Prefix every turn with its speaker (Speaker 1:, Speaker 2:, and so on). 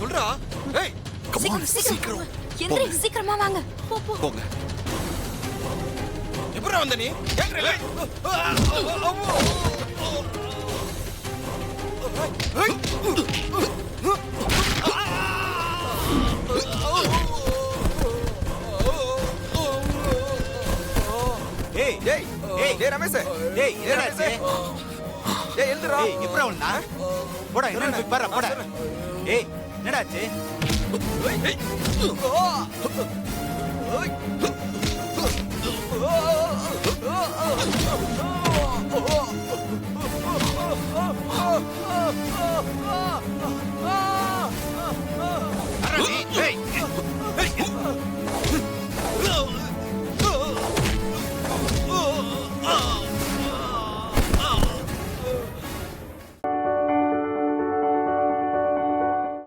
Speaker 1: சொல்றா. ஏய்
Speaker 2: சீக்கிரம் எந்திரி, சீக்கிரமா வாங்க. போ போ.
Speaker 1: போங்க. எப்பறா வந்த நீ? கேக்குறல?
Speaker 3: ஏய்
Speaker 1: டேய்
Speaker 3: ஏய்
Speaker 1: டேய் ரமேஷ்.
Speaker 3: ஏய் என்னடா
Speaker 1: ரமேஷ்.
Speaker 3: இது?
Speaker 1: டேய் எழுந்துடா.
Speaker 3: ஏய் எப்பறா வந்தா? போடா என்ன போய் பாரு போடா. ஏய் என்னடா ஆச்சு?
Speaker 1: ஏய் ஏய்